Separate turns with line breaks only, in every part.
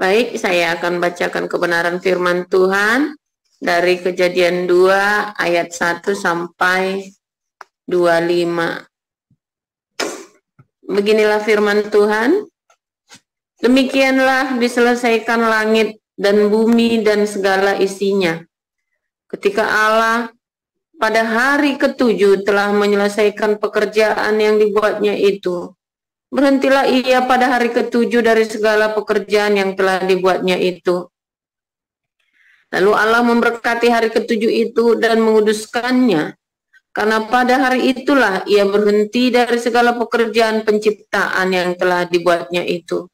Baik, saya akan bacakan kebenaran firman Tuhan dari Kejadian 2 ayat 1 sampai 25. Beginilah firman Tuhan. Demikianlah diselesaikan langit dan bumi dan segala isinya. Ketika Allah pada hari ke-7 telah menyelesaikan pekerjaan yang dibuatnya itu, berhentilah ia pada hari ke-7 dari segala pekerjaan yang telah dibuatnya itu. Lalu Allah memberkati hari ke-7 itu dan menguduskannya, karena pada hari itulah ia berhenti dari segala pekerjaan penciptaan yang telah dibuatnya itu.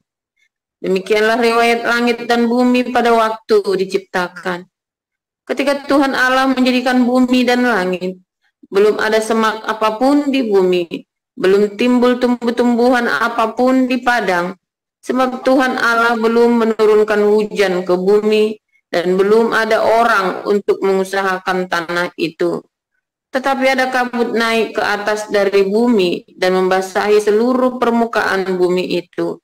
Demikianlah riwayat langit dan bumi pada waktu diciptakan. Ketika Tuhan Allah menjadikan bumi dan langit, belum ada semak apapun di bumi, belum timbul tumbuh-tumbuhan apapun di padang, sebab Tuhan Allah belum menurunkan hujan ke bumi, dan belum ada orang untuk mengusahakan tanah itu. Tetapi ada kabut naik ke atas dari bumi dan membasahi seluruh permukaan bumi itu.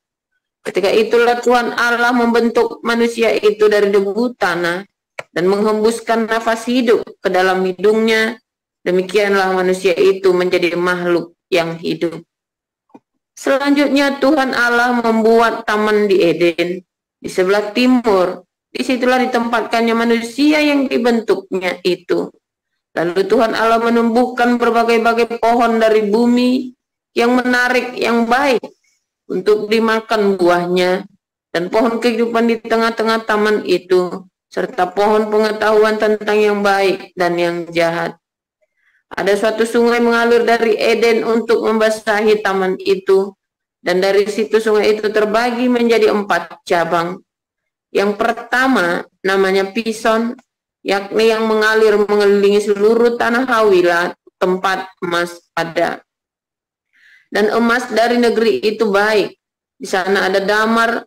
Ketika itulah Tuhan Allah membentuk manusia itu dari debu tanah dan menghembuskan nafas hidup ke dalam hidungnya. Demikianlah manusia itu menjadi makhluk yang hidup. Selanjutnya Tuhan Allah membuat taman di Eden di sebelah timur. Disitulah ditempatkannya manusia yang dibentuknya itu. Lalu Tuhan Allah menumbuhkan berbagai-bagai pohon dari bumi yang menarik, yang baik untuk dimakan buahnya, dan pohon kehidupan di tengah-tengah taman itu, serta pohon pengetahuan tentang yang baik dan yang jahat. Ada suatu sungai mengalir dari Eden untuk membasahi taman itu, dan dari situ sungai itu terbagi menjadi 4 cabang. Yang pertama namanya Pison, yakni yang mengalir mengelilingi seluruh tanah Hawilah, tempat emas ada. Dan emas dari negeri itu baik. Di sana ada damar,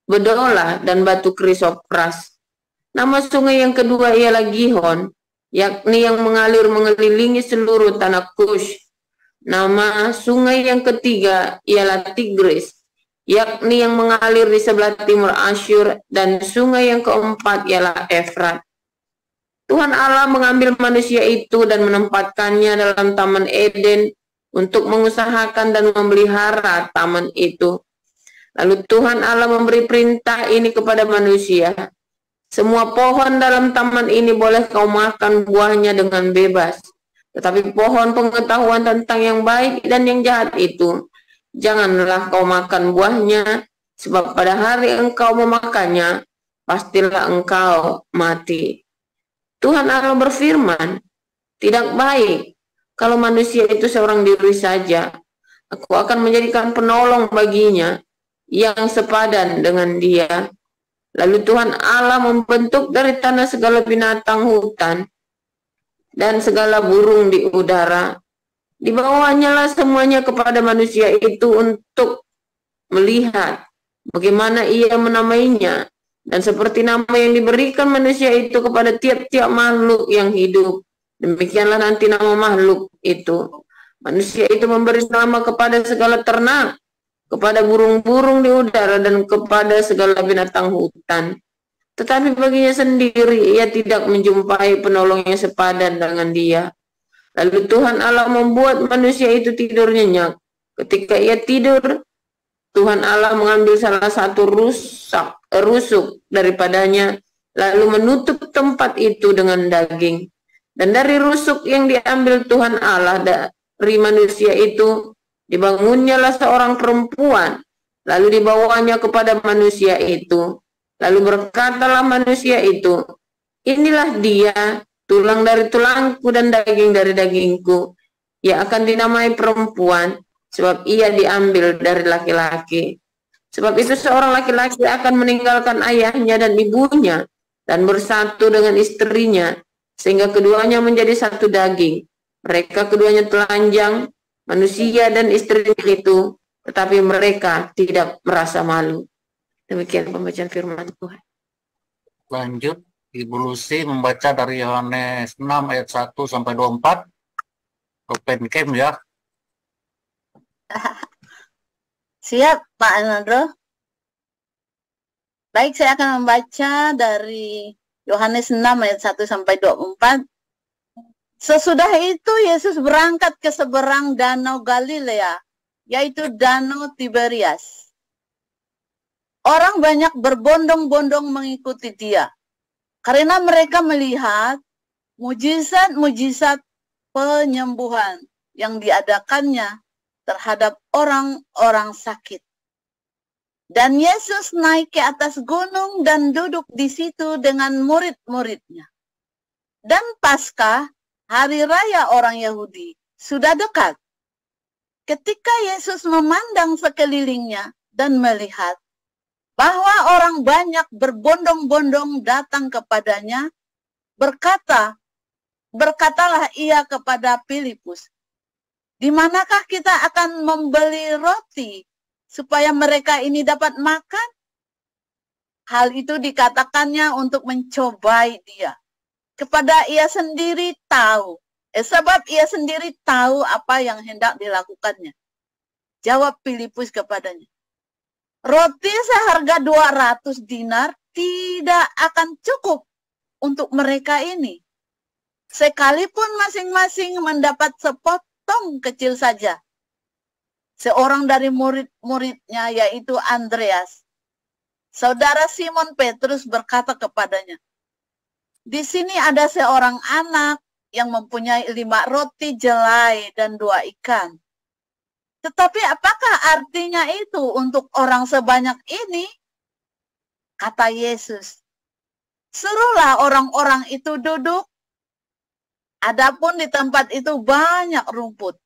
bedolah, dan batu krisopras. Nama sungai yang kedua ialah Gihon, yakni yang mengalir mengelilingi seluruh tanah Kush. Nama sungai yang ketiga ialah Tigris, yakni yang mengalir di sebelah timur Asyur, dan sungai yang keempat ialah Efrat. Tuhan Allah mengambil manusia itu dan menempatkannya dalam Taman Eden untuk mengusahakan dan memelihara taman itu. Lalu Tuhan Allah memberi perintah ini kepada manusia. Semua pohon dalam taman ini boleh kau makan buahnya dengan bebas. Tetapi pohon pengetahuan tentang yang baik dan yang jahat itu, janganlah kau makan buahnya, sebab pada hari engkau memakannya, pastilah engkau mati. Tuhan Allah berfirman, tidak baik kalau manusia itu seorang diri saja. Aku akan menjadikan penolong baginya yang sepadan dengan dia. Lalu Tuhan Allah membentuk dari tanah segala binatang hutan dan segala burung di udara. Dibawanya lah semuanya kepada manusia itu untuk melihat bagaimana ia menamainya, dan seperti nama yang diberikan manusia itu kepada tiap-tiap makhluk yang hidup, demikianlah nanti nama makhluk itu. Manusia itu memberi nama kepada segala ternak, kepada burung-burung di udara, dan kepada segala binatang hutan. Tetapi baginya sendiri ia tidak menjumpai penolong yang sepadan dengan dia. Lalu Tuhan Allah membuat manusia itu tidur nyenyak. Ketika ia tidur, Tuhan Allah mengambil salah satu rusuk daripadanya, lalu menutup tempat itu dengan daging. Dan dari rusuk yang diambil Tuhan Allah dari manusia itu, dibangunnyalah seorang perempuan, lalu dibawanya kepada manusia itu. Lalu berkatalah manusia itu, inilah dia, tulang dari tulangku dan daging dari dagingku. Ia akan dinamai perempuan, sebab ia diambil dari laki-laki. Sebab itu seorang laki-laki akan meninggalkan ayahnya dan ibunya, dan bersatu dengan istrinya, sehingga keduanya menjadi satu daging. Mereka keduanya telanjang, manusia dan istrinya itu, tetapi mereka tidak merasa malu. Demikian pembacaan firman Tuhan.
Lanjut, Ibu Lucy membaca dari Yohanes 6 ayat 1 sampai 24. Open cam ya.
Siap, Pak Enandro. Baik, saya akan membaca dari Yohanes 6 ayat 1 sampai 24. Sesudah itu Yesus berangkat ke seberang danau Galilea, yaitu danau Tiberias. Orang banyak berbondong-bondong mengikuti dia, karena mereka melihat mujizat-mujizat penyembuhan yang diadakannya terhadap orang-orang sakit. Dan Yesus naik ke atas gunung dan duduk di situ dengan murid-muridnya. Dan Paskah, hari raya orang Yahudi, sudah dekat. Ketika Yesus memandang sekelilingnya dan melihat bahwa orang banyak berbondong-bondong datang kepadanya, berkatalah ia kepada Filipus, "Di manakah kita akan membeli roti supaya mereka ini dapat makan?" Hal itu dikatakannya untuk mencobai dia. Sebab ia sendiri tahu apa yang hendak dilakukannya. Jawab Filipus kepadanya, "Roti seharga 200 dinar tidak akan cukup untuk mereka ini, sekalipun masing-masing mendapat sepotong kecil saja." Seorang dari murid-muridnya, yaitu Andreas, saudara Simon Petrus, berkata kepadanya, "Di sini ada seorang anak yang mempunyai 5 roti jelai dan 2 ikan. Tetapi apakah artinya itu untuk orang sebanyak ini?" Kata Yesus, "Suruhlah orang-orang itu duduk. Adapun di tempat itu banyak rumput.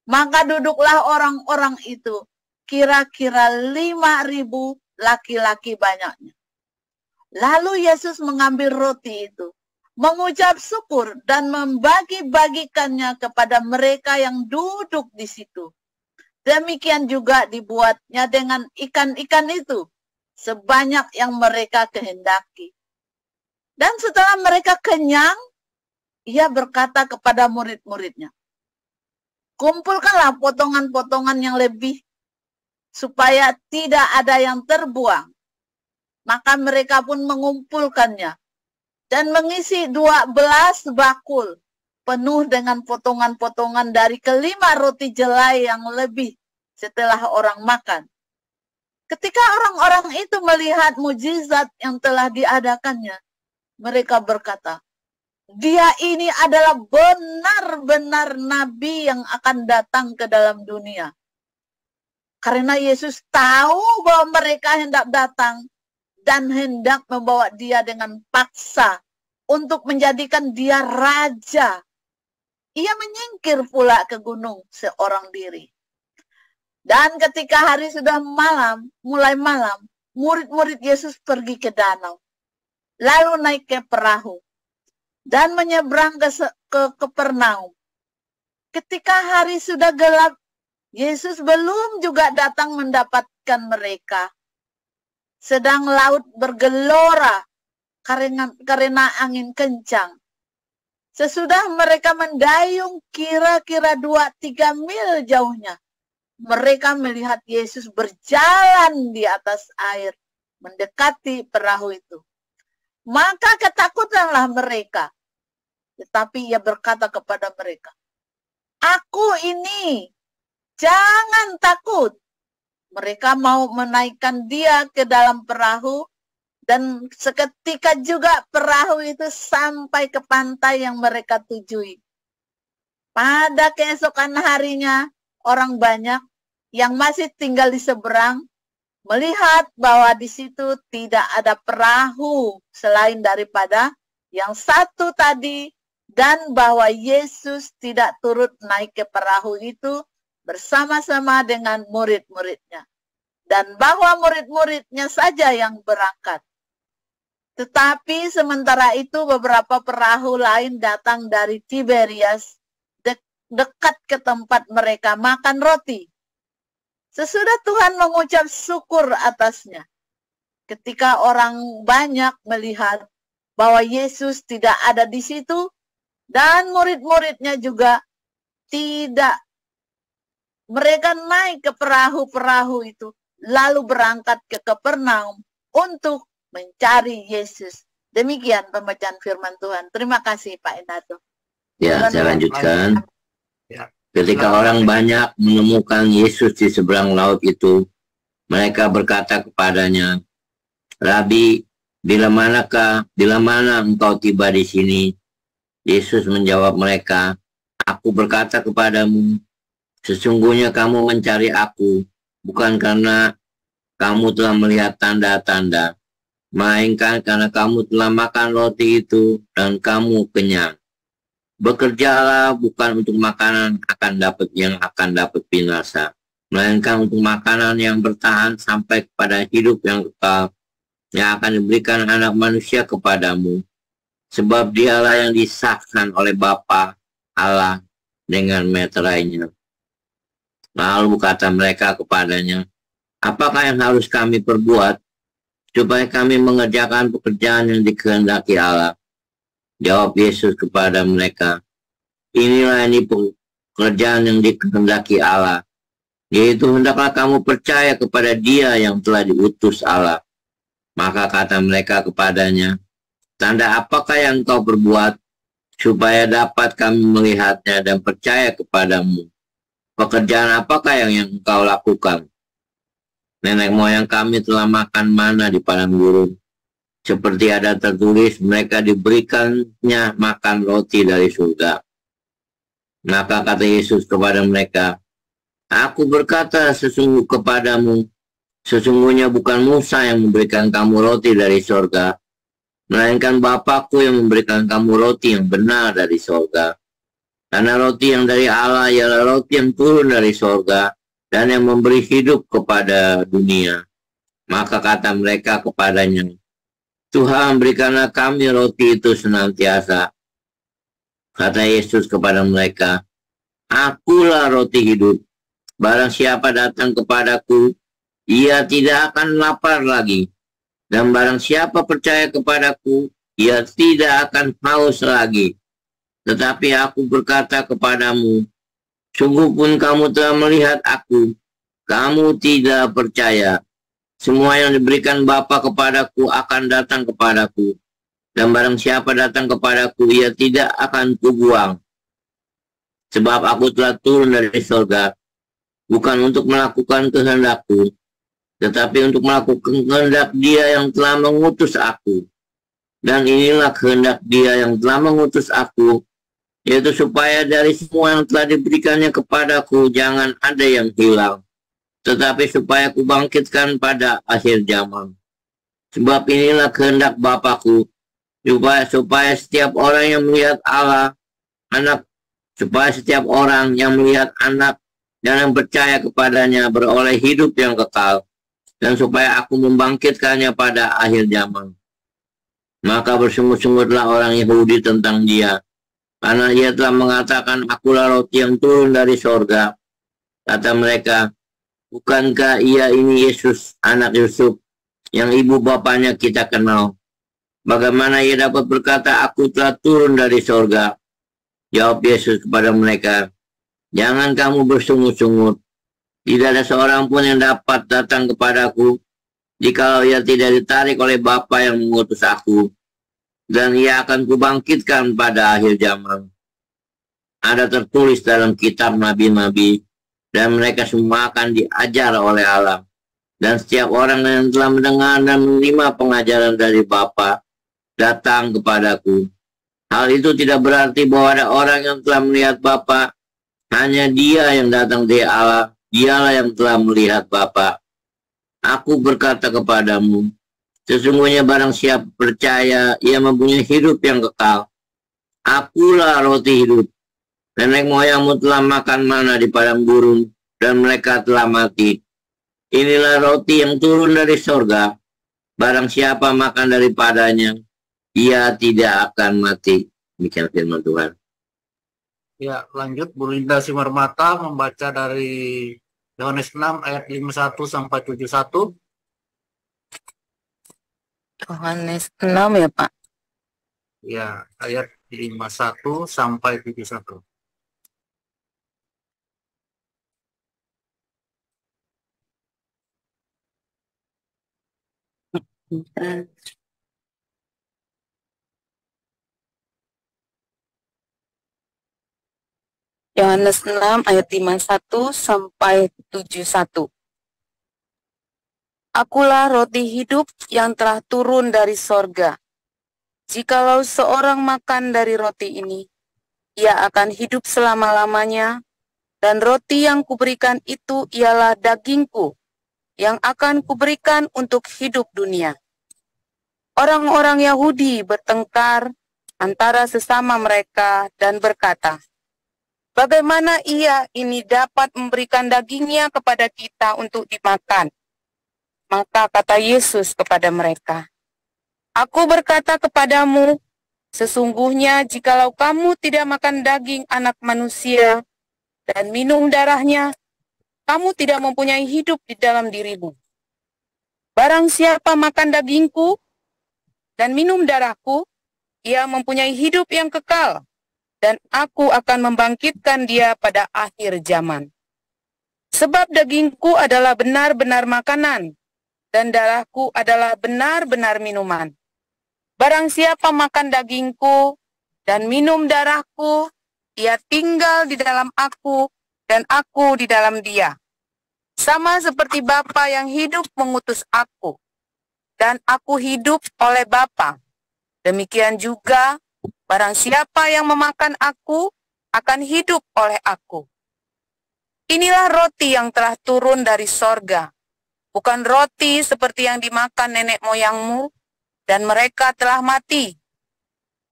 Maka duduklah orang-orang itu, kira-kira 5.000 laki-laki banyaknya." Lalu Yesus mengambil roti itu, mengucap syukur dan membagi-bagikannya kepada mereka yang duduk di situ. Demikian juga dibuatnya dengan ikan-ikan itu, sebanyak yang mereka kehendaki. Dan setelah mereka kenyang, ia berkata kepada murid-muridnya, "Kumpulkanlah potongan-potongan yang lebih, supaya tidak ada yang terbuang." Maka mereka pun mengumpulkannya, dan mengisi 12 bakul, penuh dengan potongan-potongan dari kelima roti jelai yang lebih setelah orang makan. Ketika orang-orang itu melihat mujizat yang telah diadakannya, mereka berkata, "Dia ini adalah benar-benar nabi yang akan datang ke dalam dunia." Karena Yesus tahu bahwa mereka hendak datang dan hendak membawa dia dengan paksa untuk menjadikan dia raja, ia menyingkir pula ke gunung seorang diri. Dan ketika hari sudah mulai malam, murid-murid Yesus pergi ke danau, lalu naik ke perahu dan menyeberang ke Kapernaum. Ketika hari sudah gelap, Yesus belum juga datang mendapatkan mereka. Sedang laut bergelora karena angin kencang. Sesudah mereka mendayung kira-kira 2-3 mil jauhnya, mereka melihat Yesus berjalan di atas air, mendekati perahu itu. Maka ketakutanlah mereka. Tetapi ia berkata kepada mereka, "Aku ini, jangan takut." Mereka mau menaikkan dia ke dalam perahu, dan seketika juga perahu itu sampai ke pantai yang mereka tujui. Pada keesokan harinya, orang banyak yang masih tinggal di seberang melihat bahwa di situ tidak ada perahu selain daripada yang satu tadi, dan bahwa Yesus tidak turut naik ke perahu itu bersama-sama dengan murid-muridnya, dan bahwa murid-muridnya saja yang berangkat. Tetapi sementara itu beberapa perahu lain datang dari Tiberias, dekat ke tempat mereka makan roti. Sesudah Tuhan mengucap syukur atasnya, ketika orang banyak melihat bahwa Yesus tidak ada di situ, dan murid-muridnya juga tidak, mereka naik ke perahu-perahu itu, lalu berangkat ke Kapernaum untuk mencari Yesus. Demikian pembacaan firman Tuhan. Terima kasih Pak Endardo.
Ya, saya lanjutkan.
Ya.
Ketika orang banyak menemukan Yesus di seberang laut itu, mereka berkata kepadanya, Rabi, bila mana engkau tiba di sini? Yesus menjawab mereka, Aku berkata kepadamu, sesungguhnya kamu mencari aku, bukan karena kamu telah melihat tanda-tanda, melainkan karena kamu telah makan roti itu dan kamu kenyang. Bekerjalah bukan untuk makanan yang akan dapat binasa, melainkan untuk makanan yang bertahan sampai kepada hidup yang kekal, yang akan diberikan Anak Manusia kepadamu. Sebab dialah yang disahkan oleh Bapa Allah dengan meterainya. Lalu kata mereka kepadanya, apakah yang harus kami perbuat supaya kami mengerjakan pekerjaan yang dikehendaki Allah? Jawab Yesus kepada mereka, inilah ini pekerjaan yang dikehendaki Allah, yaitu hendaklah kamu percaya kepada Dia yang telah diutus Allah. Maka kata mereka kepadanya, tanda apakah yang kau perbuat supaya dapat kami melihatnya dan percaya kepadamu? Pekerjaan apakah yang engkau lakukan? Nenek moyang kami telah makan mana di padang gurun. Seperti ada tertulis, mereka diberikannya makan roti dari surga. Maka kata Yesus kepada mereka, Aku berkata kepadamu, sesungguhnya bukan Musa yang memberikan kamu roti dari surga, melainkan Bapakku yang memberikan kamu roti yang benar dari surga. Karena roti yang dari Allah ialah roti yang turun dari surga dan yang memberi hidup kepada dunia. Maka kata mereka kepadanya, Tuhan, berikanlah kami roti itu senantiasa. Kata Yesus kepada mereka, Akulah roti hidup. Barang siapa datang kepadaku, ia tidak akan lapar lagi. Dan barang siapa percaya kepadaku, ia tidak akan haus lagi. Tetapi aku berkata kepadamu, sungguh pun kamu telah melihat aku, kamu tidak percaya. Semua yang diberikan Bapa kepadaku akan datang kepadaku. Dan barang siapa datang kepadaku, ia tidak akan kubuang. Sebab aku telah turun dari surga, bukan untuk melakukan kehendakku, tetapi untuk melakukan kehendak Dia yang telah mengutus aku. Dan inilah kehendak Dia yang telah mengutus aku, yaitu supaya dari semua yang telah diberikannya kepadaku, jangan ada yang hilang, tetapi supaya aku bangkitkan pada akhir zaman. Sebab inilah kehendak Bapakku, supaya setiap orang yang melihat anak dan yang percaya kepadanya beroleh hidup yang kekal, dan supaya aku membangkitkannya pada akhir zaman. Maka bersungut-sungutlah orang Yahudi tentang Dia, karena Ia telah mengatakan, Akulah roti yang turun dari sorga. Kata mereka, bukankah Ia ini Yesus, anak Yusuf, yang ibu bapanya kita kenal? Bagaimana Ia dapat berkata, Aku telah turun dari sorga? Jawab Yesus kepada mereka, jangan kamu bersungut-sungut. Tidak ada seorang pun yang dapat datang kepadaku, jikalau ia tidak ditarik oleh Bapa yang mengutus aku, dan Ia akan kubangkitkan pada akhir zaman. Ada tertulis dalam kitab nabi-nabi, dan mereka semua akan diajar oleh Allah. Dan setiap orang yang telah mendengar dan menerima pengajaran dari Bapa datang kepadaku. Hal itu tidak berarti bahwa ada orang yang telah melihat Bapa, hanya Dia yang datang dari Allah, Dialah yang telah melihat Bapa. Aku berkata kepadamu, sesungguhnya barang siapa percaya, ia mempunyai hidup yang kekal. Akulah roti hidup. Nenek moyangmu telah makan mana di padang gurun, dan mereka telah mati. Inilah roti yang turun dari sorga. Barang siapa makan daripadanya, ia tidak akan mati. Demikian firman Tuhan.
Ya, lanjut Bu Linda Simarmata membaca dari Yohanes 6 ayat 51 sampai 71.
Yohanes 6 ya Pak?
Ya, ayat 51 sampai 71.
Yohanes 6 ayat 51 sampai 71. Akulah roti hidup yang telah turun dari sorga. Jikalau seorang makan dari roti ini, ia akan hidup selama-lamanya, dan roti yang kuberikan itu ialah dagingku, yang akan kuberikan untuk hidup dunia. Orang-orang Yahudi bertengkar antara sesama mereka dan berkata, bagaimana ia ini dapat memberikan dagingnya kepada kita untuk dimakan? Maka kata Yesus kepada mereka, aku berkata kepadamu, sesungguhnya jikalau kamu tidak makan daging anak manusia dan minum darahnya, kamu tidak mempunyai hidup di dalam dirimu. Barang siapa makan dagingku dan minum darahku, ia mempunyai hidup yang kekal, dan aku akan membangkitkan dia pada akhir zaman. Sebab dagingku adalah benar-benar makanan, dan darahku adalah benar-benar minuman. Barang siapa makan dagingku dan minum darahku, ia tinggal di dalam aku, dan aku di dalam dia. Sama seperti Bapa yang hidup mengutus aku, dan aku hidup oleh Bapa. Demikian juga, barang siapa yang memakan aku, akan hidup oleh aku. Inilah roti yang telah turun dari sorga, bukan roti seperti yang dimakan nenek moyangmu, dan mereka telah mati.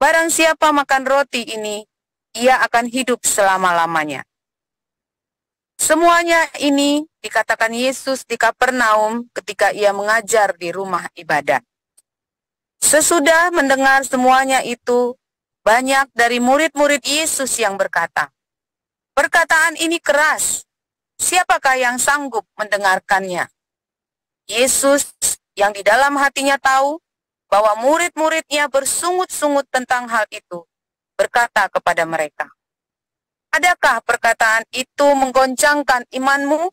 Barang siapa makan roti ini, ia akan hidup selama-lamanya. Semuanya ini dikatakan Yesus di Kapernaum ketika ia mengajar di rumah ibadat. Sesudah mendengar semuanya itu, banyak dari murid-murid Yesus yang berkata, perkataan ini keras, siapakah yang sanggup mendengarkannya? Yesus yang di dalam hatinya tahu bahwa murid-muridnya bersungut-sungut tentang hal itu, berkata kepada mereka, adakah perkataan itu menggoncangkan imanmu?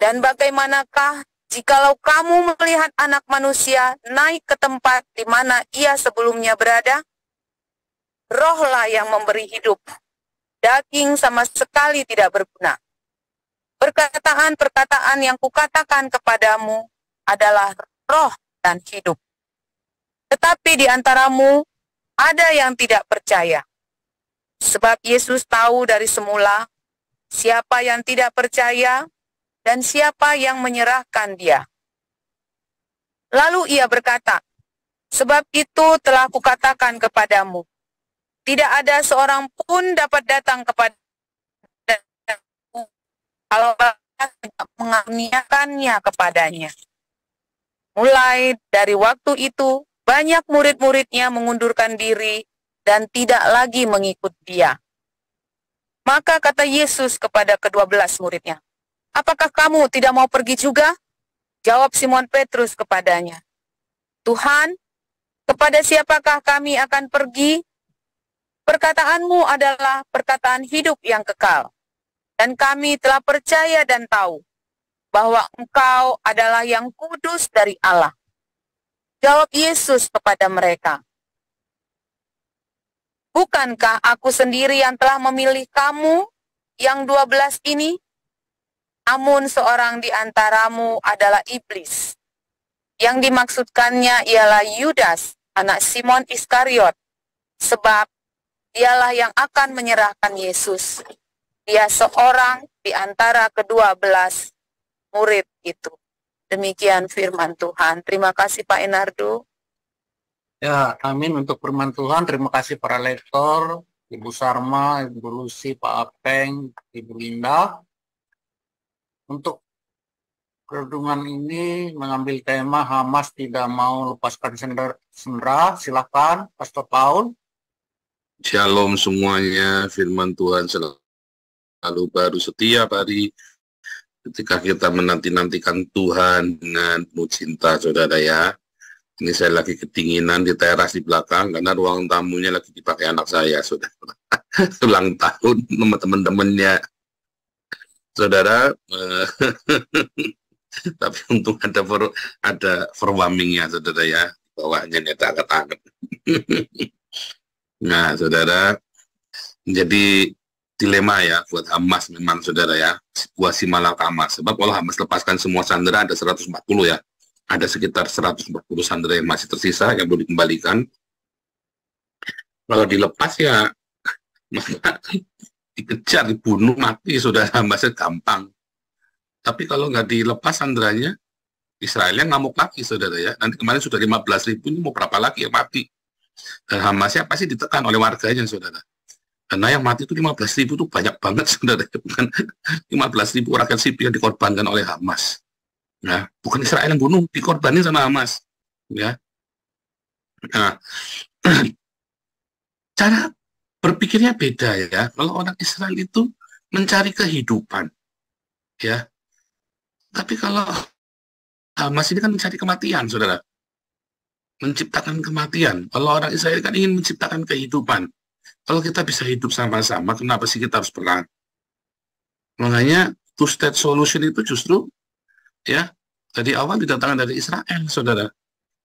Dan bagaimanakah jikalau kamu melihat anak manusia naik ke tempat di mana ia sebelumnya berada? Rohlah yang memberi hidup, daging sama sekali tidak berguna. Perkataan-perkataan yang kukatakan kepadamu adalah roh dan hidup. Tetapi di antaramu ada yang tidak percaya. Sebab Yesus tahu dari semula siapa yang tidak percaya dan siapa yang menyerahkan dia. Lalu ia berkata, sebab itu telah kukatakan kepadamu, tidak ada seorang pun dapat datang kepadaku kalau Bapa tidak mengaruniakannya kepadanya. Mulai dari waktu itu, banyak murid-muridnya mengundurkan diri dan tidak lagi mengikut dia. Maka kata Yesus kepada ke-12 muridnya, apakah kamu tidak mau pergi juga? Jawab Simon Petrus kepadanya, Tuhan, kepada siapakah kami akan pergi? Perkataanmu adalah perkataan hidup yang kekal. Dan kami telah percaya dan tahu bahwa Engkau adalah yang kudus dari Allah. Jawab Yesus kepada mereka, bukankah aku sendiri yang telah memilih kamu yang 12 ini? Namun seorang di antaramu adalah iblis. Yang dimaksudkannya ialah Yudas, anak Simon Iskariot, sebab dialah yang akan menyerahkan Yesus. Dia seorang di antara ke-12 murid itu. Demikian firman Tuhan. Terima kasih Pak Enardo.
Ya, amin untuk firman Tuhan. Terima kasih para lektor, Ibu Sarma, Ibu Lucy, Pak Apeng, Ibu Linda. Untuk renungan ini mengambil tema Hamas tidak mau lepaskan sandera. Silakan, Pastor Paul.
Shalom semuanya, firman Tuhan selalu baru setiap hari ketika kita menanti-nantikan Tuhan dengan penuh cinta, saudara ya. Ini saya lagi kedinginan di teras di belakang karena ruang tamunya lagi dipakai anak saya, saudara. Ulang tahun sama teman-temannya. Saudara, Tapi untung ada verwarmingnya, saudara ya, bawahnya nyetak anget-anget. Nah, saudara, jadi dilema ya buat Hamas memang, saudara ya, situasi malakama. Sebab kalau Hamas lepaskan semua sandera ada 140 ya, ada sekitar 140 sandera yang masih tersisa yang belum dikembalikan. Kalau dilepas ya, maka dikejar, dibunuh, mati, saudara. Hamasnya gampang. Tapi kalau nggak dilepas sanderanya, Israelnya ngamuk lagi, saudara ya. Nanti kemarin sudah 15.000, ini mau berapa lagi yang mati? Dan Hamasnya pasti ditekan oleh warganya, saudara. Karena yang mati itu 15.000 itu banyak banget, saudara. Bukan 15.000 rakyat sipil yang dikorbankan oleh Hamas. Ya, bukan Israel yang bunuh, dikorbanin sama Hamas. Ya. Nah, cara berpikirnya beda ya. Kalau orang Israel itu mencari kehidupan, ya. Tapi kalau Hamas ini kan mencari kematian, saudara. Menciptakan kematian. Kalau orang Israel kan ingin menciptakan kehidupan. Kalau kita bisa hidup sama-sama, kenapa sih kita harus perang? Makanya two-state solution itu justru, ya, dari awal didatangkan dari Israel, saudara.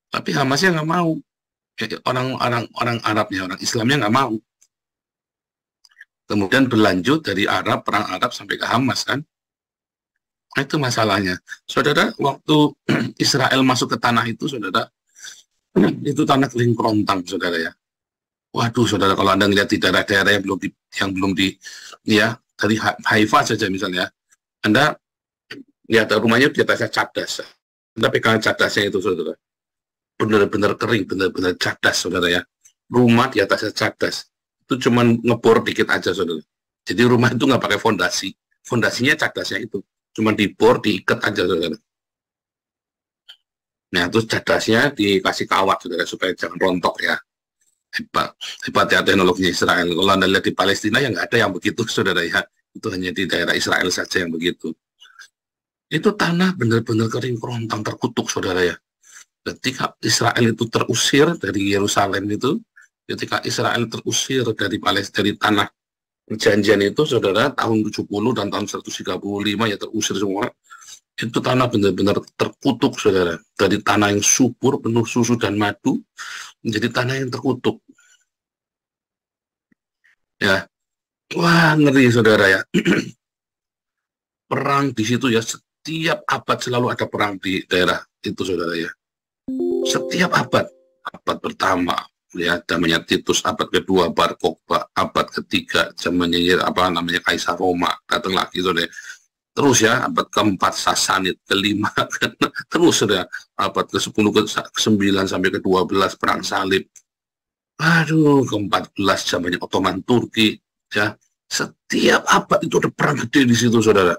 Tapi Hamasnya nggak mau. Orang Arabnya, orang Islamnya nggak mau. Kemudian berlanjut dari Arab, perang Arab sampai ke Hamas kan. Nah, itu masalahnya. Saudara, waktu Israel masuk ke tanah itu, saudara, itu tanah kering kerontang, saudara ya. Waduh, saudara, kalau Anda lihat di daerah-daerah yang belum di ya, dari Haifa saja misalnya, Anda lihat rumahnya di atasnya cadas. Anda pegang cadasnya itu, saudara. Benar-benar kering, benar-benar cadas, saudara ya. Rumah di atasnya cadas. Itu cuma ngebor dikit aja, saudara. Jadi rumah itu nggak pakai fondasi. Fondasinya cadasnya itu. Cuma dibor, diikat aja, saudara. Nah, terus cadasnya dikasih kawat, saudara, supaya jangan rontok ya. Hebat ya teknologinya Israel. Kalau Anda lihat di Palestina, ya nggak ada yang begitu, saudara ya. Itu hanya di daerah Israel saja yang begitu. Itu tanah benar-benar kering kerontang, terkutuk, saudara ya. Ketika Israel itu terusir dari Yerusalem itu, ketika Israel terusir dari Palestina, dari tanah perjanjian itu, saudara, tahun 70 dan tahun 135 ya terusir semua. Itu tanah benar-benar terkutuk, saudara. Dari tanah yang subur, penuh susu dan madu, menjadi tanah yang terkutuk. Ya, wah ngeri, saudara ya. Perang di situ ya, setiap abad selalu ada perang di daerah itu, saudara ya. Setiap abad pertama, ya, zamannya Titus, abad kedua Bar Kokhba, abad ketiga zamannya Kaisar Roma, datang lagi, saudara. Terus ya, abad keempat Sasanid, kelima, terus sudah abad ke-10, ke-9 sampai ke-12 perang salib. Aduh, ke-14 zamannya Ottoman Turki, ya. Setiap abad itu ada perang gede di situ, saudara.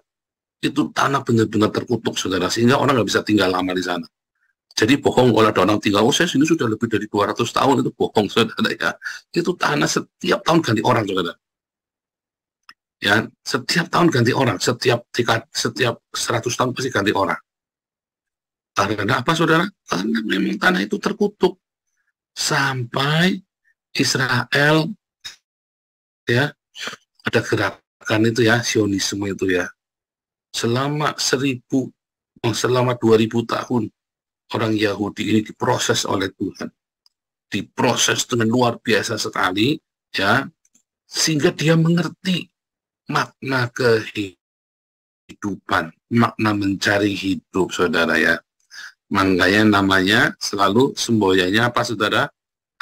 Itu tanah benar-benar terkutuk, saudara, sehingga orang nggak bisa tinggal lama di sana. Jadi bohong kalau ada orang tinggal, saya sini sudah lebih dari 200 tahun, itu bohong, saudara ya. Itu tanah setiap tahun ganti orang, saudara. Ya, setiap tahun ganti orang, setiap 100 tahun pasti ganti orang. Karena apa, saudara? Karena memang tanah itu terkutuk. Sampai Israel, ya, ada gerakan itu ya, Sionisme itu ya. Selama 2000 tahun, orang Yahudi ini diproses oleh Tuhan. Diproses dengan luar biasa sekali, ya, sehingga dia mengerti makna kehidupan, makna mencari hidup, saudara ya. Makanya namanya selalu semboyannya apa, saudara?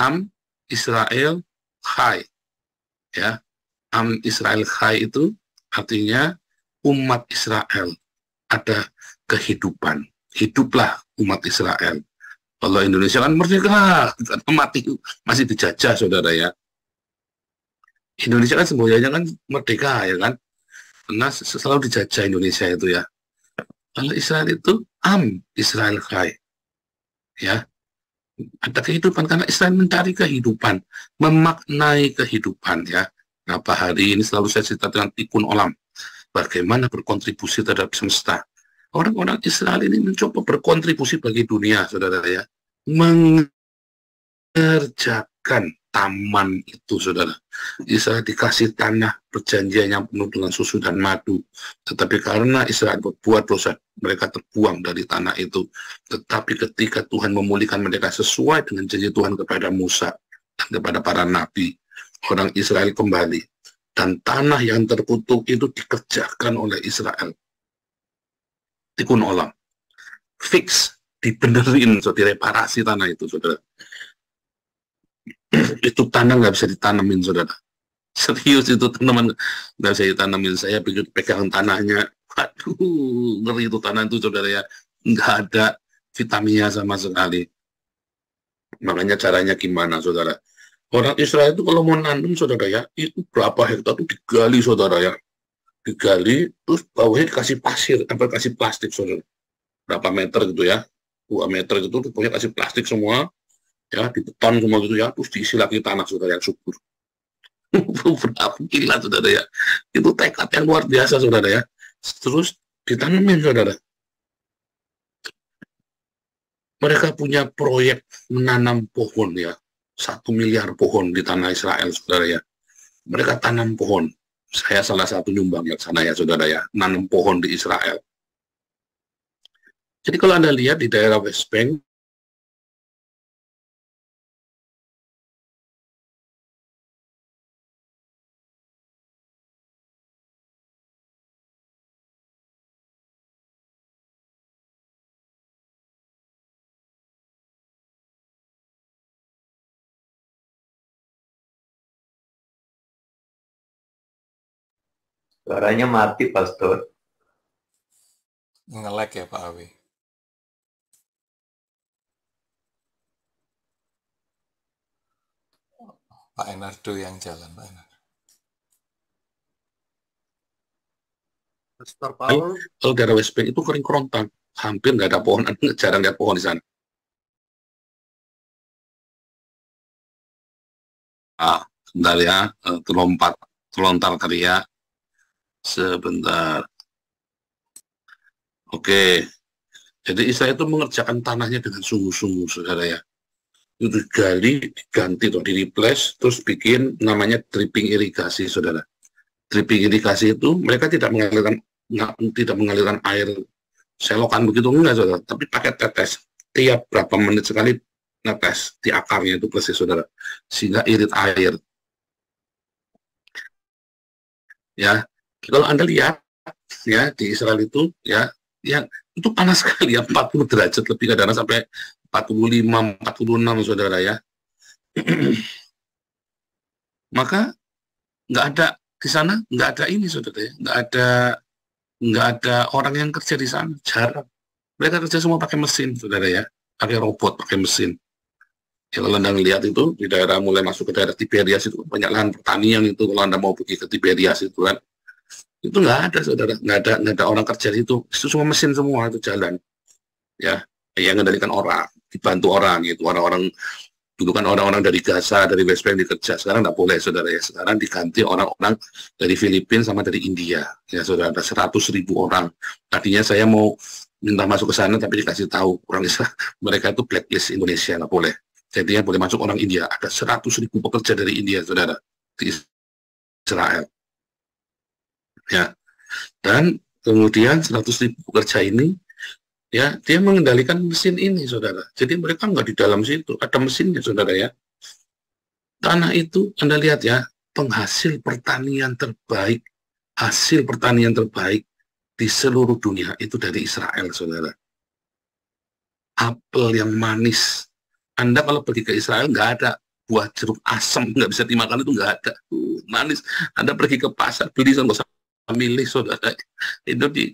Am Israel Chai. Ya, Am Israel Chai itu artinya umat Israel, ada kehidupan. Hiduplah umat Israel. Kalau Indonesia kan merdeka, karena mati masih dijajah, saudara ya. Indonesia kan semboyannya kan merdeka, ya kan? Karena selalu dijajah Indonesia itu ya. Kalau Israel itu Am Israel Chai. Ya. Ada kehidupan karena Israel mencari kehidupan, memaknai kehidupan ya. Kenapa hari ini selalu saya cerita dengan Tikkun Olam, bagaimana berkontribusi terhadap semesta. Orang-orang Israel ini mencoba berkontribusi bagi dunia, saudara ya. Mengerjakan taman itu, saudara. Israel dikasih tanah perjanjian yang penuh dengan susu dan madu. Tetapi karena Israel berbuat dosa, mereka terbuang dari tanah itu. Tetapi ketika Tuhan memulihkan mereka sesuai dengan janji Tuhan kepada Musa dan kepada para nabi, orang Israel kembali. Dan tanah yang terkutuk itu dikerjakan oleh Israel. Tikun olam. Fix, dibenerin, so, direparasi tanah itu, saudara. Itu tanah nggak bisa ditanamin, saudara. Serius, itu tanaman nggak bisa ditanamin. Saya pegang tanahnya, aduh, ngeri itu tanah itu, saudara ya. Nggak ada vitaminnya sama sekali. Makanya caranya gimana, saudara? Orang Israel itu kalau mau nanam, saudara ya, itu berapa hektar itu digali, saudara ya. Digali, terus bawahnya dikasih pasir, sampai kasih plastik, saudara. Berapa meter gitu ya, 2 meter gitu, pokoknya kasih plastik semua, ya, di beton semua gitu ya, terus diisi lagi tanah, saudara, yang subur. Berapa gila, saudara ya. Itu tekad yang luar biasa, saudara ya. Terus ditanamin, saudara. Mereka punya proyek menanam pohon ya, 1 miliar pohon di tanah Israel, saudara ya. Mereka tanam pohon. Saya salah satu nyumbang yang sana ya, saudara ya, nanam pohon di Israel. Jadi kalau Anda lihat di daerah West Bank,
Suaranya mati, Pastor.
Nge-lag ya Pak Awi. Pak Enardo yang jalan, Pak Enardo.
Pastor Paul,
kalau daerah West Bank itu kering kerontang, hampir nggak ada pohon, jarang lihat pohon di sana. Sebentar ya, terlontar teriak. Sebentar. Oke. Jadi Israel itu mengerjakan tanahnya dengan sungguh-sungguh, saudara ya. Itu digali, diganti, atau di-replace, terus bikin namanya dripping irigasi, saudara. Dripping irigasi itu mereka tidak mengalirkan air selokan begitu, enggak, saudara. Tapi pakai tetes. Tiap berapa menit sekali netes di akarnya itu persis, saudara. Sehingga irit air. Ya, kalau Anda lihat ya di Israel itu ya itu panas sekali ya, 40 derajat lebih, kadang sampai 45, 46, saudara ya. Maka nggak ada di sana, nggak ada ini, saudara ya, nggak ada orang yang kerja di sana, jarang. Mereka kerja semua pakai mesin, saudara ya, pakai robot, pakai mesin. Ya, kalau Anda lihat itu di daerah, mulai masuk ke daerah Tiberias itu banyak lahan pertanian itu, kalau Anda mau pergi ke Tiberias itu kan, itu nggak ada, saudara, nggak ada orang kerja itu semua mesin semua itu jalan, ya, yang mengendalikan orang, dibantu orang gitu. Orang-orang dulu kan orang-orang dari Gaza, dari West Bank dikerja, sekarang nggak boleh, saudara ya. Sekarang diganti orang-orang dari Filipina sama dari India, ya, saudara. Ada 100.000 orang. Tadinya saya mau minta masuk ke sana, tapi dikasih tahu orang Israel, mereka itu blacklist Indonesia, nggak boleh. Jadinya boleh masuk orang India. Ada 100.000 pekerja dari India, saudara, di Israel. Ya, dan kemudian 100.000 pekerja ini, ya, dia mengendalikan mesin ini, saudara. Jadi mereka nggak di dalam situ, ada mesinnya, saudara ya. Tanah itu Anda lihat ya, penghasil pertanian terbaik, hasil pertanian terbaik di seluruh dunia itu dari Israel, saudara. Apel yang manis. Anda kalau pergi ke Israel nggak ada buah jeruk asam, nggak bisa dimakan, itu nggak ada. Manis. Anda pergi ke pasar beli sama milih, saudara. Itu di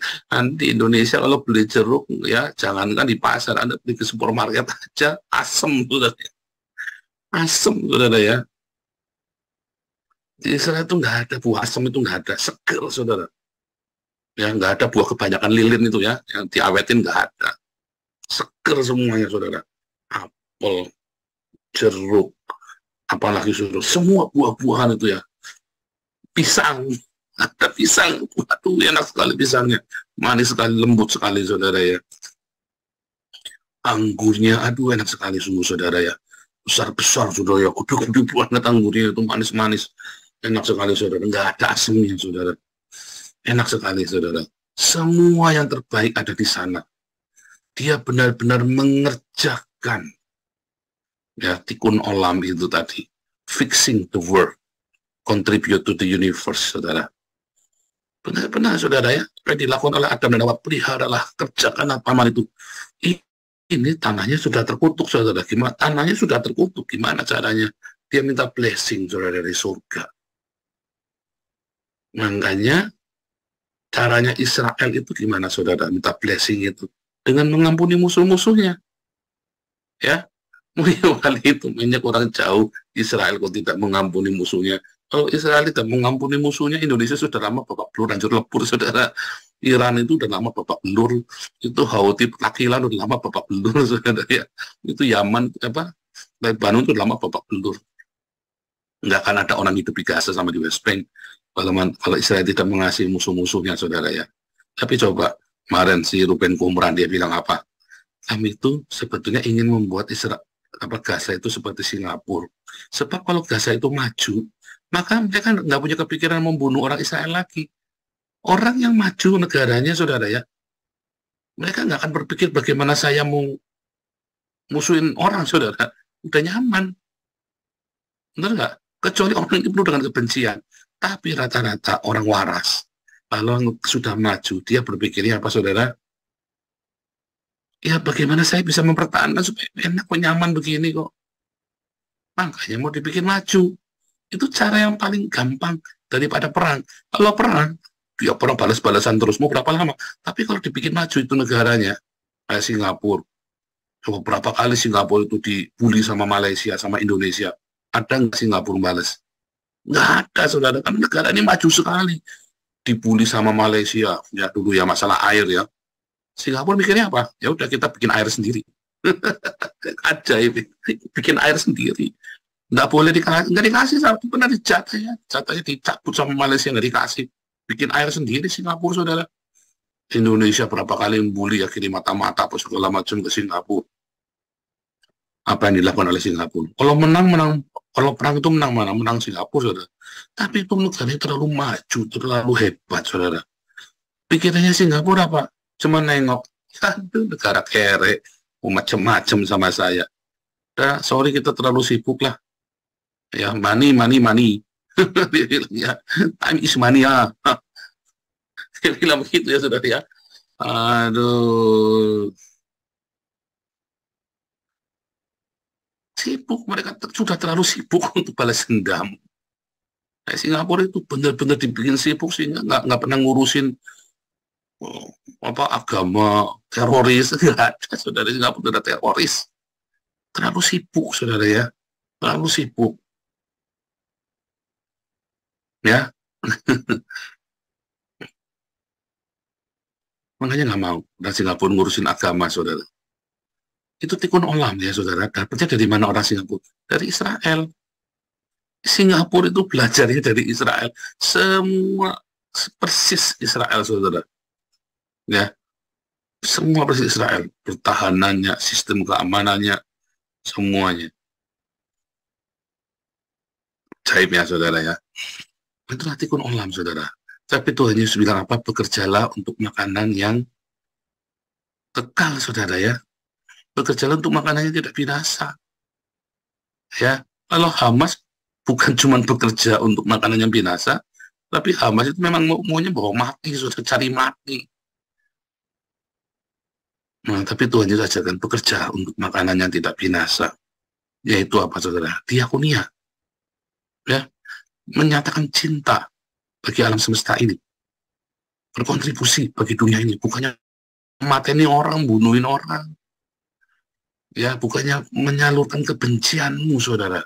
Indonesia kalau beli jeruk ya, jangankan di pasar, Anda beli ke supermarket aja asem, saudara. Asem, saudara ya. Di Israel itu nggak ada buah asem, itu nggak ada. Seger, saudara. Ya, nggak ada buah kebanyakan lilin itu ya, yang diawetin nggak ada. Seger semuanya, saudara. Apel, jeruk, apalagi, saudara, semua buah-buahan itu ya. Pisang, ada pisang, aduh, enak sekali pisangnya, manis sekali, lembut sekali, saudara ya. Anggurnya, aduh, enak sekali sungguh, saudara ya. besar-besar, saudara, ya, gede-gede banget anggurnya, itu manis-manis. Enak sekali, saudara. Nggak ada asamnya, saudara. Enak sekali, saudara. Semua yang terbaik ada di sana. Dia benar-benar mengerjakan, ya, tikun olam itu tadi. Fixing the world. Contribute to the universe, saudara. Benar-benar, saudara, ya. Apa yang dilakukan oleh Adam dan Hawa, peliharalah, kerjakan amal itu. Ini tanahnya sudah terkutuk, saudara. Gimana? Tanahnya sudah terkutuk. Gimana caranya? Dia minta blessing, saudara, dari surga. Makanya caranya Israel itu gimana, saudara? Minta blessing itu dengan mengampuni musuh-musuhnya. Ya, mungkin kali itu banyak orang jauh Israel kok tidak mengampuni musuhnya. Kalau Israel tidak mengampuni musuhnya, Indonesia sudah lama babak belur, hancur lebur, saudara. Iran itu udah lama babak belur, itu Houthi Takilan udah lama babak belur, saudara, ya. Itu Yaman Lebanon itu udah lama babak belur. Nggak akan ada orang hidup di Gaza sama di West Bank kalau Israel tidak mengasihi musuh-musuhnya, saudara, ya. Tapi coba kemarin si Ruben Kumran dia bilang apa? Kami itu sebetulnya ingin membuat Gaza itu seperti Singapura. Sebab kalau Gaza itu maju, maka mereka nggak punya kepikiran membunuh orang Israel lagi. Orang yang maju negaranya, saudara, ya, mereka nggak akan berpikir bagaimana saya mau musuhin orang, saudara. Udah nyaman. Benar nggak? Kecuali orang ini penuh dengan kebencian. Tapi rata-rata orang waras, kalau sudah maju, dia berpikirnya apa, saudara? Ya, bagaimana saya bisa mempertahankan supaya enak kok, nyaman begini kok. Makanya mau dibikin maju. Itu cara yang paling gampang daripada perang. Kalau perang, dia perang balas-balasan terus, mau berapa lama? Tapi kalau dibikin maju itu negaranya, kayak Singapura. Coba berapa kali Singapura itu dibully sama Malaysia, sama Indonesia. Ada nggak Singapura balas? Nggak ada, saudara. Kan negara ini maju sekali. Dibully sama Malaysia, ya dulu ya masalah air, ya. Singapura mikirnya apa? Ya udah, kita bikin air sendiri. Ajaib, bikin air sendiri. Nggak boleh nggak dikasih, benar dijatah, ya. Jatahnya dicabut sama Malaysia, nggak dikasih. Bikin air sendiri Singapura, saudara. Indonesia berapa kali membuli, ya, kirim mata-mata apa segala macam ke Singapura. Apa yang dilakukan oleh Singapura? Kalau kalau perang itu menang Singapura, saudara. Tapi itu negaranya terlalu maju, terlalu hebat, saudara. Pikirannya Singapura apa? Cuma nengok, itu negara kere, macam-macam sama saya. Udah, sorry, kita terlalu sibuk lah. Ya, money. Dia bilang, ya, time is money, ya. Dia bilang begitu, ya, saudara, ya. Aduh. Sibuk, mereka sudah terlalu sibuk untuk balas dendam. Nah, Singapura itu benar-benar dibikin sibuk sehingga nggak pernah ngurusin agama, teroris, nggak ada, saudara. Singapura ada teroris. Terlalu sibuk, saudara, ya. Terlalu sibuk. Ya. Makanya nggak mau. Dan Singapura ngurusin agama, saudara. Itu tikun olam, ya, saudara. Dapatnya dari mana orang Singapura? Dari Israel. Singapura itu belajarnya dari Israel. Semua persis Israel, saudara. Ya. Semua persis Israel. Pertahanannya, sistem keamanannya, semuanya. Caib, ya, saudara, ya. Itulah tikun olam, saudara. Tapi Tuhan Yesus bilang apa? Bekerjalah untuk makanan yang kekal, saudara, ya. Bekerjalah untuk makanan yang tidak binasa. Ya, kalau Hamas bukan cuma bekerja untuk makanan yang binasa, tapi Hamas itu memang maunya bawa mati, sudah cari mati. Nah, tapi Tuhan Yesus ajarkan bekerja untuk makanan yang tidak binasa. Yaitu apa, saudara? Diakonia. Ya, menyatakan cinta bagi alam semesta ini. Berkontribusi bagi dunia ini, bukannya mateni orang, bunuhin orang. Ya, bukannya menyalurkan kebencianmu, saudara.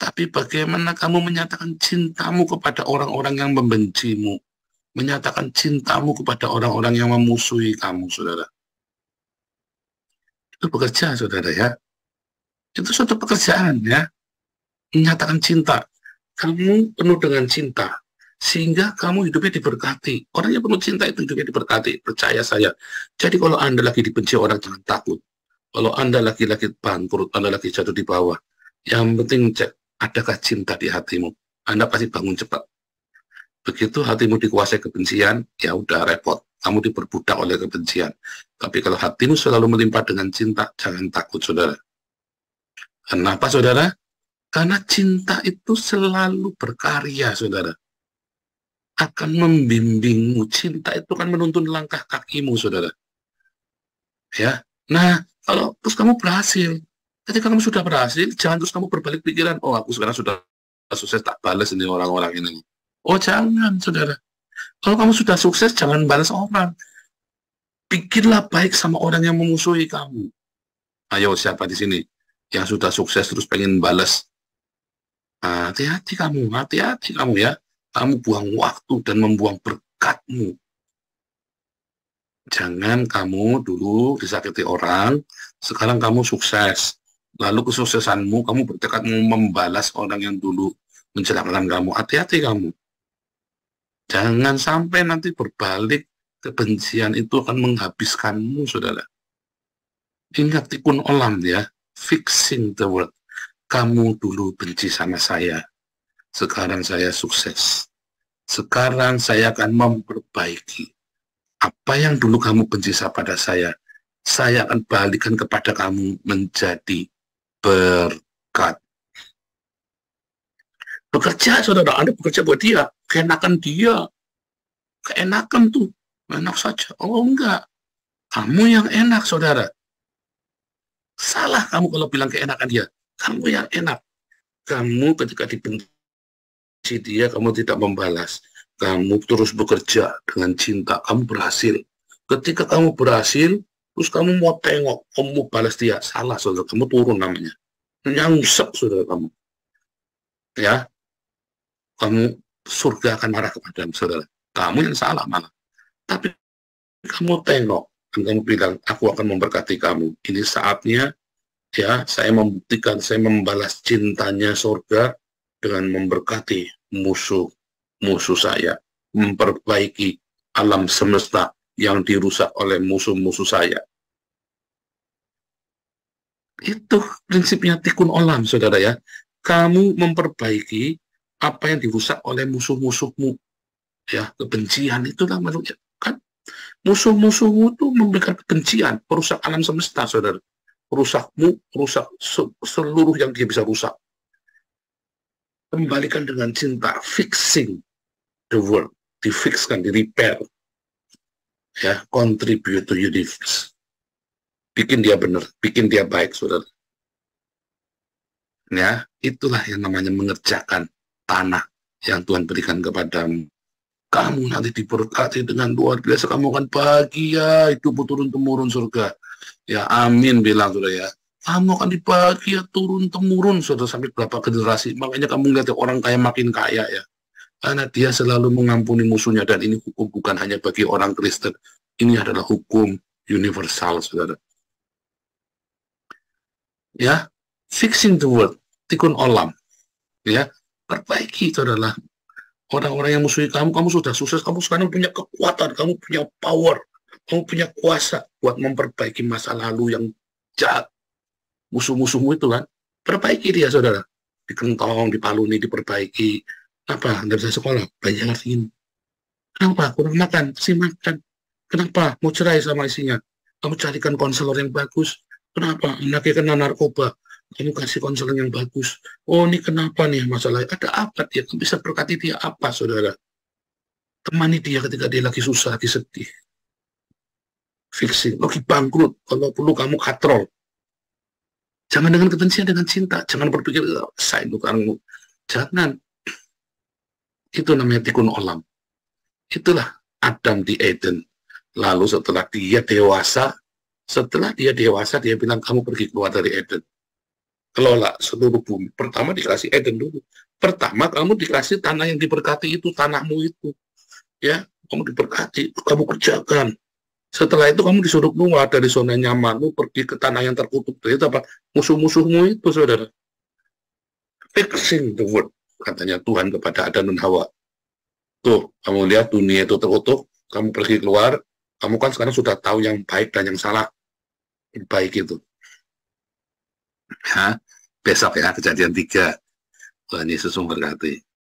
Tapi bagaimana kamu menyatakan cintamu kepada orang-orang yang membencimu. Menyatakan cintamu kepada orang-orang yang memusuhi kamu, saudara. Itu bekerja, saudara, ya. Itu suatu pekerjaan, ya. Menyatakan cinta. Kamu penuh dengan cinta. Sehingga kamu hidupnya diberkati. Orang yang penuh cinta itu hidupnya diberkati. Percaya saya. Jadi kalau Anda lagi dibenci orang, jangan takut. Kalau Anda laki-laki bangkrut, Anda lagi jatuh di bawah, yang penting cek, adakah cinta di hatimu? Anda pasti bangun cepat. Begitu hatimu dikuasai kebencian, ya udah repot. Kamu diperbudak oleh kebencian. Tapi kalau hatimu selalu melimpah dengan cinta, jangan takut, saudara. Kenapa, saudara? Karena cinta itu selalu berkarya, saudara. Akan membimbingmu. Cinta itu akan menuntun langkah kakimu, saudara. Ya, nah, kalau terus kamu berhasil, ketika kamu sudah berhasil, jangan terus kamu berbalik pikiran, oh aku sekarang sudah sukses, tak balas ini orang-orang ini. Oh jangan, saudara. Kalau kamu sudah sukses, jangan balas orang. Pikirlah baik sama orang yang memusuhi kamu. Ayo, siapa di sini yang sudah sukses terus pengen balas? Hati-hati kamu ya. Kamu buang waktu dan membuang berkatmu. Jangan kamu dulu disakiti orang, sekarang kamu sukses. Lalu kesuksesanmu, kamu bertekad membalas orang yang dulu mencelakakan kamu. Hati-hati kamu. Jangan sampai nanti berbalik, kebencian itu akan menghabiskanmu, saudara. Ingat tikun olam ya, fixing the world. Kamu dulu benci sama saya, sekarang saya sukses. Sekarang saya akan memperbaiki. Apa yang dulu kamu benci pada saya akan balikan kepada kamu menjadi berkat. Bekerja, saudara, Anda bekerja buat dia, keenakan dia. Keenakan tuh, enak saja. Oh enggak, kamu yang enak, saudara. Salah kamu kalau bilang keenakan dia. Kamu yang enak. Kamu ketika dibenci dia, kamu tidak membalas. Kamu terus bekerja dengan cinta, kamu berhasil. Ketika kamu berhasil, terus kamu mau tengok, kamu mau balas dia. Salah, saudara, kamu turun namanya. Nyangsep, saudara, kamu. Ya, kamu surga akan marah kepadamu, saudara. Kamu yang salah malah. Tapi kamu tengok, dan kamu bilang, aku akan memberkati kamu. Ini saatnya, ya, saya membuktikan, saya membalas cintanya surga dengan memberkati musuh saya, memperbaiki alam semesta yang dirusak oleh musuh-musuh saya. Itu prinsipnya tikun olam, saudara ya. Kamu memperbaiki apa yang dirusak oleh musuh-musuhmu. Ya, kebencian itulah maksudnya. Kan musuh-musuhmu itu memberikan kebencian, perusak alam semesta, saudara. Rusakmu, rusak seluruh yang dia bisa rusak. Kembalikan dengan cinta, fixing the world, difixkan, di repair, ya, contribute to universe. Bikin dia benar, bikin dia baik, saudara. Ya, itulah yang namanya mengerjakan tanah yang Tuhan berikan kepadamu. Kamu nanti diberkati dengan luar biasa, kamu akan bahagia, itu turun-temurun surga. Ya, amin bilang, saudara ya. Kamu akan dibahagia turun-temurun, saudara, sampai berapa generasi. Makanya kamu lihat orang kaya makin kaya ya. Karena dia selalu mengampuni musuhnya, dan ini hukum bukan hanya bagi orang Kristen. Ini adalah hukum universal, saudara. Ya, fixing the world, tikun olam. Ya, perbaiki, saudara. Orang-orang yang musuhi kamu, kamu sudah sukses, kamu sekarang punya kekuatan, kamu punya power, kamu punya kuasa buat memperbaiki masa lalu yang jahat. Musuh-musuhmu itu kan, perbaiki dia, saudara. Dikentong, dipaluni, diperbaiki. Apa? Nggak bisa sekolah, bayarin. Kenapa? Kurang makan, kasih makan. Kenapa? Mau cerai sama isinya. Kamu carikan konselor yang bagus. Kenapa? Anaknya kena narkoba. Kamu kasih konselor yang bagus. Oh, ini kenapa nih masalahnya? Ada apa dia? Kamu bisa berkati dia apa, saudara? Temani dia ketika dia lagi susah, lagi sedih. Fixing, lagi bangkrut. Kalau perlu kamu katrol. Jangan dengan kebencian, dengan cinta. Jangan berpikir, saya itu kamu. Jangan. Itu namanya tikun olam. Itulah Adam di Eden. Lalu setelah dia dewasa, dia bilang, kamu pergi keluar dari Eden. Kelola seluruh bumi. Pertama dikasih Eden dulu. Pertama kamu dikasih tanah yang diberkati itu, tanahmu itu. Ya, kamu diberkati, kamu kerjakan. Setelah itu kamu disuruh keluar dari zona nyamanmu, pergi ke tanah yang terkutuk. Itu apa? Musuh-musuhmu itu, saudara. Fixing the world, katanya Tuhan kepada Adam dan Hawa. Tuh, kamu lihat dunia itu terkutuk, kamu pergi keluar, kamu kan sekarang sudah tahu yang baik dan yang salah. Baik itu. Ya, besok ya, Kejadian 3. Tuhan Yesus memberkati.